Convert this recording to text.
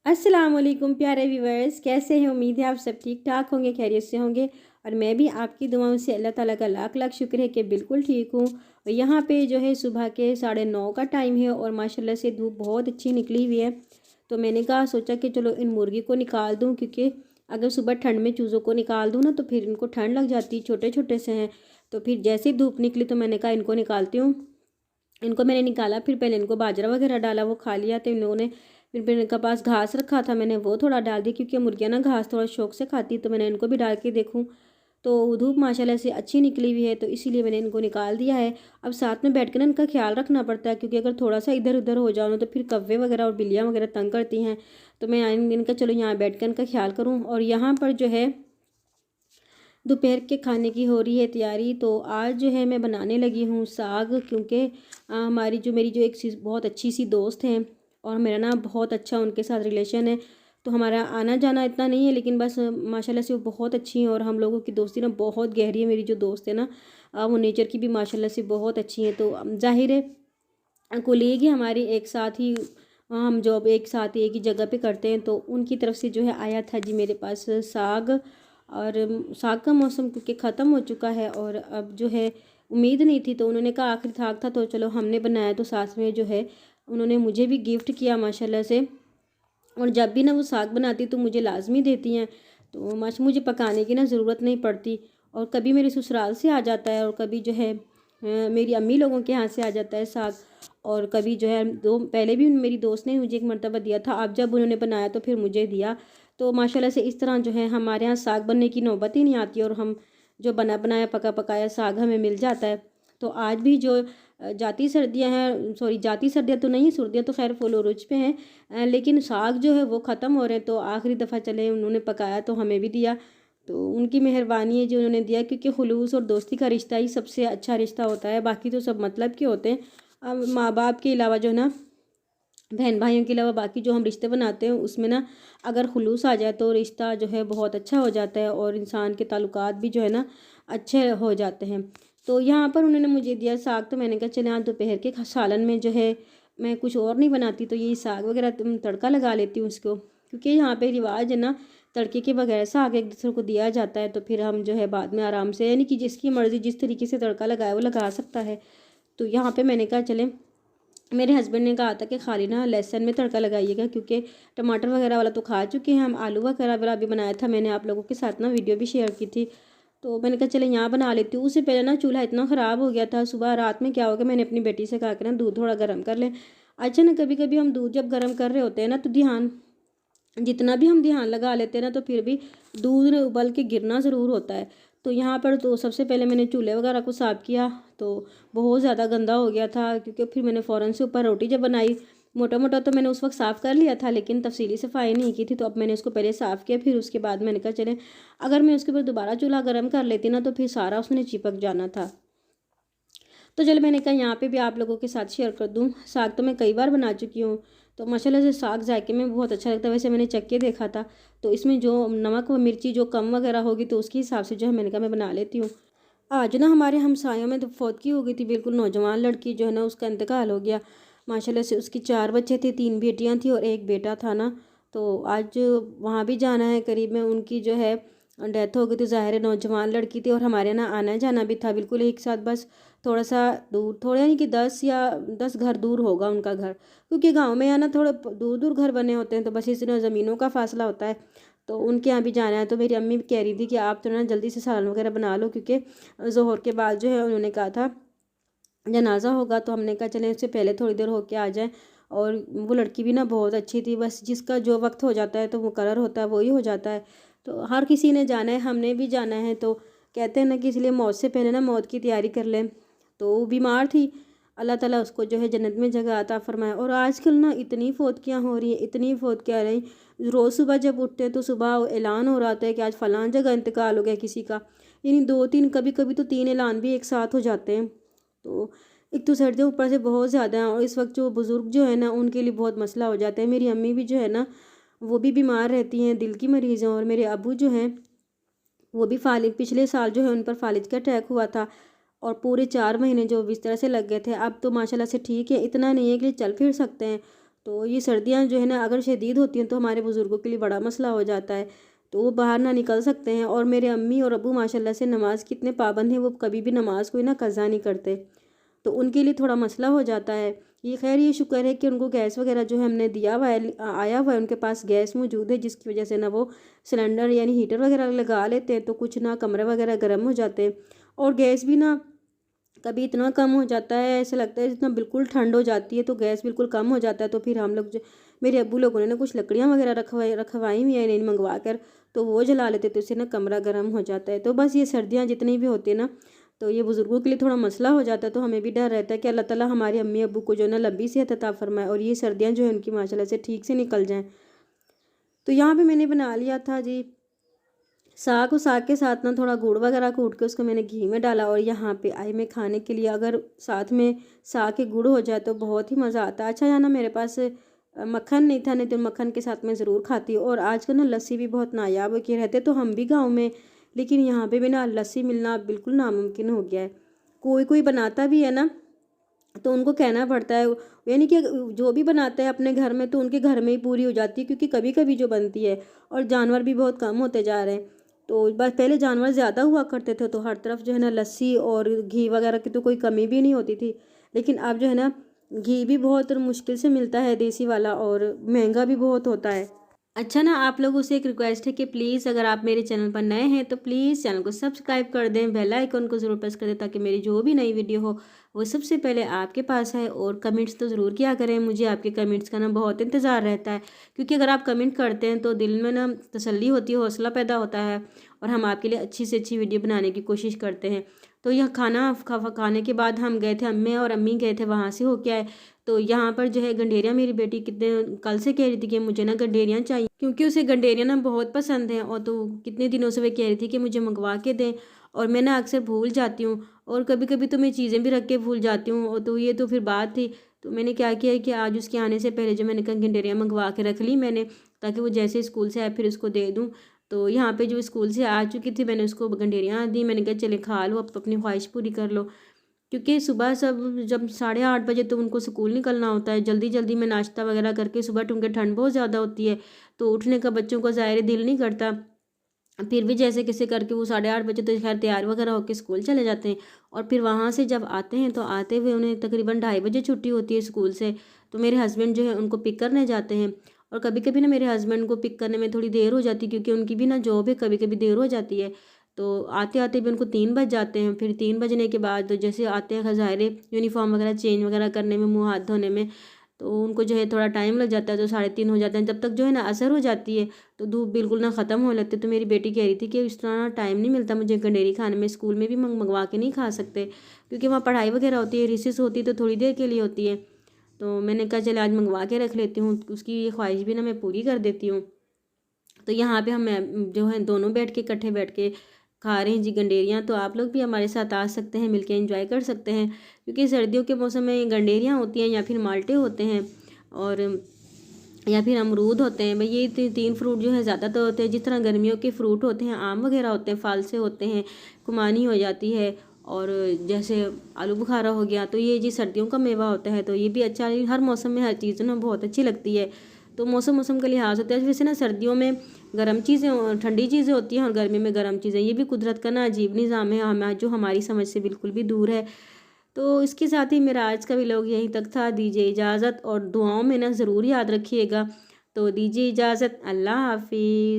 अस्सलाम वालेकुम प्यारे व्यूवर्स, कैसे हैं? उम्मीद है आप सब ठीक ठाक होंगे, खैरियत से होंगे। और मैं भी आपकी दुआओं से अल्लाह ताला का लाख लाख शुक्र है कि बिल्कुल ठीक हूँ। और यहाँ पे जो है सुबह के 9:30 का टाइम है और माशाल्लाह से धूप बहुत अच्छी निकली हुई है। तो मैंने कहा सोचा कि चलो इन मुर्गी को निकाल दूँ, क्योंकि अगर सुबह ठंड में चूज़ों को निकाल दूँ ना तो फिर इनको ठंड लग जाती, छोटे छोटे से हैं। तो फिर जैसे ही धूप निकली तो मैंने कहा इनको निकालती हूँ। इनको मैंने निकाला, फिर पहले इनको बाजरा वगैरह डाला, वो खा लिया। तो इन लोगों ने फिर इनके पास घास रखा था, मैंने वो थोड़ा डाल दी, क्योंकि मुर्गियाँ ना घास थोड़ा शौक से खाती, तो मैंने इनको भी डाल के देखूँ। तो धूप माशाल्लाह से अच्छी निकली हुई है, तो इसीलिए मैंने इनको निकाल दिया है। अब साथ में बैठ के ना इनका ख्याल रखना पड़ता है, क्योंकि अगर थोड़ा सा इधर उधर हो जाओ ना तो फिर कौवे वगैरह और बिल्लियाँ वगैरह तंग करती हैं। तो मैं इनका चलो यहाँ बैठ कर इनका ख्याल करूँ। और यहाँ पर जो है दोपहर के खाने की हो रही है तैयारी। तो आज जो है मैं बनाने लगी हूँ साग, क्योंकि हमारी जो मेरी जो बहुत अच्छी सी दोस्त हैं और मेरा ना बहुत अच्छा उनके साथ रिलेशन है। तो हमारा आना जाना इतना नहीं है, लेकिन बस माशाल्लाह से वो बहुत अच्छी हैं और हम लोगों की दोस्ती ना बहुत गहरी है। मेरी जो दोस्त है ना वो नेचर की भी माशाल्लाह से बहुत अच्छी हैं। तो जाहिर है कोलीग ही हमारी एक साथ ही, हम जॉब एक साथ ही एक ही जगह पे करते हैं। तो उनकी तरफ से जो है आया था जी मेरे पास साग। और साग का मौसम क्योंकि ख़त्म हो चुका है और अब जो है उम्मीद नहीं थी, तो उन्होंने कहा आखिरी साग था तो चलो हमने बनाया। तो साथ में जो है उन्होंने मुझे भी गिफ्ट किया माशाल्लाह से। और जब भी ना वो साग बनाती तो मुझे लाजमी देती हैं। तो मुझे पकाने की ना ज़रूरत नहीं पड़ती। और कभी मेरे ससुराल से आ जाता है और कभी जो है मेरी अम्मी लोगों के यहाँ से आ जाता है साग। और कभी जो है दो पहले भी मेरी दोस्त ने मुझे एक मरतबा दिया था, अब जब उन्होंने बनाया तो फिर मुझे दिया। तो माशाल्लाह से इस तरह जो है हमारे यहाँ साग बनने की नौबत ही नहीं आती और हम जो बना बनाया पका पकाया साग हमें मिल जाता है। तो आज भी जो जाती सर्दियाँ हैं, सॉरी जाती सर्दियाँ तो नहीं, सर्दियाँ तो खैर फुल उरूज पे हैं, लेकिन साग जो है वो ख़त्म हो रहे हैं। तो आखिरी दफ़ा चले उन्होंने पकाया तो हमें भी दिया। तो उनकी मेहरबानी है जो उन्होंने दिया, क्योंकि खुलूस और दोस्ती का रिश्ता ही सबसे अच्छा रिश्ता होता है, बाकी तो सब मतलब के होते हैं। अब माँ बाप के अलावा जो है ना, बहन भाइयों के अलावा बाकी जो हम रिश्ते बनाते हैं उसमें ना अगर खुलूस आ जाए तो रिश्ता जो है बहुत अच्छा हो जाता है और इंसान के ताल्लुकात भी जो है ना अच्छे हो जाते हैं। तो यहाँ पर उन्होंने मुझे दिया साग, तो मैंने कहा चले आज दोपहर के सालन में जो है मैं कुछ और नहीं बनाती तो यही साग वगैरह तड़का लगा लेती हूँ उसको, क्योंकि यहाँ पे रिवाज है ना तड़के के बगैर साग एक दूसरे को दिया जाता है। तो फिर हम जो है बाद में आराम से, यानी कि जिसकी मर्ज़ी जिस तरीके से तड़का लगाए वो लगा सकता है। तो यहाँ पे मैंने कहा चले, मेरे हस्बैंड ने कहा था कि खाली ना लहसुन में तड़का लगाइएगा, क्योंकि टमाटर वगैरह वाला तो खा चुके हैं हम, आलू वगैरह वाला भी बनाया था मैंने आप लोगों के साथ ना वीडियो भी शेयर की थी। तो मैंने कहा चले यहाँ बना लेती हूँ। उससे पहले ना चूल्हा इतना ख़राब हो गया था, सुबह रात में क्या हो गया मैंने अपनी बेटी से कहा कि ना दूध थोड़ा गर्म कर लें। अच्छा ना कभी कभी हम दूध जब गर्म कर रहे होते हैं ना तो ध्यान, जितना भी हम ध्यान लगा लेते हैं ना तो फिर भी दूध ने उबल के गिरना ज़रूर होता है। तो यहाँ पर तो सबसे पहले मैंने चूल्हे वगैरह को साफ़ किया, तो बहुत ज़्यादा गंदा हो गया था, क्योंकि फिर मैंने फ़ौरन से ऊपर रोटी जब बनाई, मोटा मोटा तो मैंने उस वक्त साफ़ कर लिया था लेकिन तफसीली सफाई नहीं की थी। तो अब मैंने उसको पहले साफ़ किया, फिर उसके बाद मैंने कहा चले अगर मैं उसके ऊपर दोबारा चूल्हा गर्म कर लेती ना तो फिर सारा उसने चिपक जाना था। तो चलो मैंने कहा यहाँ पे भी आप लोगों के साथ शेयर कर दूँ। साग तो मैं कई बार बना चुकी हूँ, तो माशाल्लाह से साग जायके में बहुत अच्छा लगता है। वैसे मैंने चख के देखा था तो इसमें जो नमक व मिर्ची जो कम वगैरह होगी तो उसके हिसाब से जो है मैंने कहा मैं बना लेती हूँ। आज ना हमारे हमसायों में तो फौतगी हो गई थी, बिल्कुल नौजवान लड़की जो है ना उसका इंतकाल हो गया। माशाल्लाह से उसकी 4 बच्चे थे, 3 बेटियां थी और एक बेटा था ना। तो आज वहाँ भी जाना है, करीब में उनकी जो है डेथ हो गई। तो ज़ाहिर है नौजवान लड़की थी और हमारे ना आना जाना भी था बिल्कुल एक साथ, बस थोड़ा सा दूर, थोड़ा यानी कि 10 घर दूर होगा उनका घर, क्योंकि गाँव में ना थोड़ा दूर दूर घर बने होते हैं तो बस इसलिए ज़मीनों का फासला होता है। तो उनके यहाँ भी जाना है। तो मेरी अम्मी भी कह रही थी कि आप तो ना जल्दी से सालन वगैरह बना लो, क्योंकि ज़ोहर के बाद जो है उन्होंने कहा था जनाजा होगा। तो हमने कहा चलें उससे पहले थोड़ी देर होके आ जाएं। और वो लड़की भी ना बहुत अच्छी थी, बस जिसका जो वक्त हो जाता है तो मुकर्रर होता है वही हो जाता है। तो हर किसी ने जाना है, हमने भी जाना है। तो कहते हैं ना कि इसलिए मौत से पहले ना मौत की तैयारी कर लें। तो वो बीमार थी, अल्लाह ताला उसको जो है जन्नत में जगह अता फरमाए। और आजकल ना इतनी फौतकियाँ हो रही हैं, इतनी फौतकियाँ रही, रोज़ सुबह जब उठते हैं तो सुबह ऐलान हो रहा होता है कि आज फ़लाँ जगह इंतकाल हो गया किसी का, यानी 2-3, कभी कभी तो 3 ऐलान भी एक साथ हो जाते हैं। तो एक तो सर्दियाँ ऊपर से बहुत ज़्यादा हैं और इस वक्त जो बुज़ुर्ग जो है ना उनके लिए बहुत मसला हो जाता है। मेरी अम्मी भी जो है ना वो भी बीमार रहती हैं, दिल की मरीज़ हैं। और मेरे अबू जो हैं वो भी फालिज, पिछले साल जो है उन पर फालिज का अटैक हुआ था और पूरे 4 महीने जो बिस्तर से लग गए थे। अब तो माशाल्लाह से ठीक है, इतना नहीं है कि चल फिर सकते हैं। तो ये सर्दियाँ जो है ना अगर शदीद होती हैं तो हमारे बुज़ुर्गों के लिए बड़ा मसला हो जाता है, तो वो बाहर ना निकल सकते हैं। और मेरे अम्मी और अब्बू माशाल्लाह से नमाज के इतने पाबंद हैं, वो कभी भी नमाज को ना कज़ा नहीं करते, तो उनके लिए थोड़ा मसला हो जाता है। ये खैर ये शुक्र है कि उनको गैस वगैरह जो है हमने दिया हुआ है, आया हुआ है, उनके पास गैस मौजूद है, जिसकी वजह से ना वो सिलेंडर यानी हीटर वगैरह लगा लेते हैं, तो कुछ ना कमरे वगैरह गर्म हो जाते हैं। और गैस भी ना कभी इतना कम हो जाता है, ऐसा लगता है जितना बिल्कुल ठंड हो जाती है तो गैस बिल्कुल कम हो जाता है, तो फिर हम लोग जो मेरे अब्बू लोगों ने ना कुछ लकड़ियाँ वगैरह रखवाई हुई हैं इन्हें मंगवा कर, तो वो जला लेते, तो उससे ना कमरा गर्म हो जाता है। तो बस ये सर्दियाँ जितनी भी होती है ना, तो ये बुज़ुर्गों के लिए थोड़ा मसला हो जाता है, तो हमें भी डर रहता है कि अल्लाह ताला हमारे अम्मी अब्बू को जो है ना लंबी सेहत अता फरमाए और ये सर्दियाँ जो है उनकी माशाल्लाह से ठीक से निकल जाएँ। तो यहाँ पे मैंने बना लिया था जी साग, और साग के साथ ना थोड़ा गुड़ वगैरह कूट के उसको मैंने घी में डाला, और यहाँ पे आई मैं खाने के लिए। अगर साथ में साग के गुड़ हो जाए तो बहुत ही मज़ा आता है। अच्छा यहाँ ना मेरे पास मक्खन नहीं था, नहीं तो मक्खन के साथ मैं ज़रूर खाती हूँ। और आजकल ना लस्सी भी बहुत नायाब के रहते, तो हम भी गाँव में, लेकिन यहाँ पे भी ना लस्सी मिलना बिल्कुल नामुमकिन हो गया है। कोई कोई बनाता भी है ना, तो उनको कहना पड़ता है, यानी कि जो भी बनाते हैं अपने घर में तो उनके घर में ही पूरी हो जाती है, क्योंकि कभी कभी जो बनती है। और जानवर भी बहुत कम होते जा रहे हैं, तो बस पहले जानवर ज़्यादा हुआ करते थे, तो हर तरफ जो है ना लस्सी और घी वगैरह की तो कोई कमी भी नहीं होती थी। लेकिन अब जो है ना घी भी बहुत मुश्किल से मिलता है देसी वाला, और महंगा भी बहुत होता है। अच्छा ना, आप लोगों से एक रिक्वेस्ट है कि प्लीज़ अगर आप मेरे चैनल पर नए हैं तो प्लीज़ चैनल को सब्सक्राइब कर दें, बेल आइकन को ज़रूर प्रेस कर दें, ताकि मेरी जो भी नई वीडियो हो वो सबसे पहले आपके पास है। और कमेंट्स तो ज़रूर किया करें, मुझे आपके कमेंट्स का ना बहुत इंतज़ार रहता है, क्योंकि अगर आप कमेंट करते हैं तो दिल में ना तसल्ली होती है, हौसला पैदा होता है, और हम आपके लिए अच्छी से अच्छी वीडियो बनाने की कोशिश करते हैं। तो यह खाने के बाद हम गए थे, अम्मी और अम्मी गए थे, वहाँ से होके आए। तो यहाँ पर जो है गंडेरियाँ, मेरी बेटी कितने कल से कह रही थी कि मुझे ना गंडेरियाँ चाहिए, क्योंकि उसे गंडेरियाँ ना बहुत पसंद हैं। और तो कितने दिनों से वे कह रही थी कि मुझे मंगवा के दें, और मैं ना अक्सर भूल जाती हूँ, और कभी कभी तो मैं चीज़ें भी रख के भूल जाती हूँ। और तो ये तो फिर बात थी, तो मैंने क्या किया कि आज उसके आने से पहले जो मैंने कहा गंडेरियाँ मंगवा के रख ली मैंने, ताकि वो जैसे स्कूल से आए फिर उसको दे दूँ। तो यहाँ पे जो स्कूल से आ चुकी थी, मैंने उसको गंडेरियाँ दी, मैंने कहा चले खा लो, अब अपनी ख्वाहिश पूरी कर लो। क्योंकि सुबह सब जब 8:30 बजे तो उनको स्कूल निकलना होता है, जल्दी जल्दी में नाश्ता वगैरह करके, सुबह क्योंकि ठंड बहुत ज़्यादा होती है, तो उठने का बच्चों का ज़ाहिर दिल नहीं करता। फिर भी जैसे कैसे करके वो 8:30 बजे तो खैर तैयार वगैरह होकर स्कूल चले जाते हैं। और फिर वहाँ से जब आते हैं तो आते हुए उन्हें तकरीबन 2:30 बजे छुट्टी होती है स्कूल से, तो मेरे हस्बैंड जो है उनको पिक करने जाते हैं। और कभी कभी ना मेरे हस्बैंड को पिक करने में थोड़ी देर हो जाती है, क्योंकि उनकी भी ना जॉब है, कभी कभी देर हो जाती है। तो आते आते भी उनको 3 बज जाते हैं। फिर 3 बजने के बाद जैसे आते हैं ज़ाहिर यूनिफॉर्म वगैरह चेंज वगैरह करने में, मुँह हाथ धोने में, तो उनको जो है थोड़ा टाइम लग जाता है, तो 3:30 हो जाते हैं। जब तक जो है ना असर हो जाती है तो धूप बिल्कुल ना ख़त्म हो लगती। तो मेरी बेटी कह रही थी कि इस तरह टाइम नहीं मिलता मुझे गंडेरी खाने में, स्कूल में भी मंगवा के नहीं खा सकते, क्योंकि वहाँ पढ़ाई वगैरह होती है, रिसेस होती है, तो थोड़ी देर के लिए होती है। तो मैंने कहा चले आज मंगवा के रख लेती हूँ, उसकी ये ख्वाहिश भी ना मैं पूरी कर देती हूँ। तो यहाँ पे हम जो है दोनों बैठ के इकट्ठे बैठ के खा रहे हैं जी गंडेरियाँ। तो आप लोग भी हमारे साथ आ सकते हैं, मिलके एंजॉय कर सकते हैं, क्योंकि सर्दियों के मौसम में गंडेरियाँ होती हैं, या फिर माल्टे होते हैं, और या फिर अमरूद होते हैं। भाई ये तीन फ्रूट जो है ज़्यादातर होते हैं। जिस तरह गर्मियों के फ्रूट होते हैं, आम वगैरह होते हैं, फल से होते हैं, खुमानी हो जाती है, और जैसे आलू बुखारा हो गया, तो ये जी सर्दियों का मेवा होता है। तो ये भी अच्छा, हर मौसम में हर चीज़ ना बहुत अच्छी लगती है। तो मौसम मौसम का लिहाज होता है। वैसे ना सर्दियों में गर्म चीज़ें, ठंडी चीज़ें होती हैं, और गर्मी में गर्म चीज़ें, ये भी कुदरत का ना अजीब निज़ाम है, हमें जो हमारी समझ से बिल्कुल भी दूर है। तो इसके साथ ही मेरा आज का व्लॉग यहीं तक था। दीजिए इजाज़त, और दुआओं में ना ज़रूर याद रखिएगा। तो दीजिए इजाज़त, अल्लाह हाफिज़।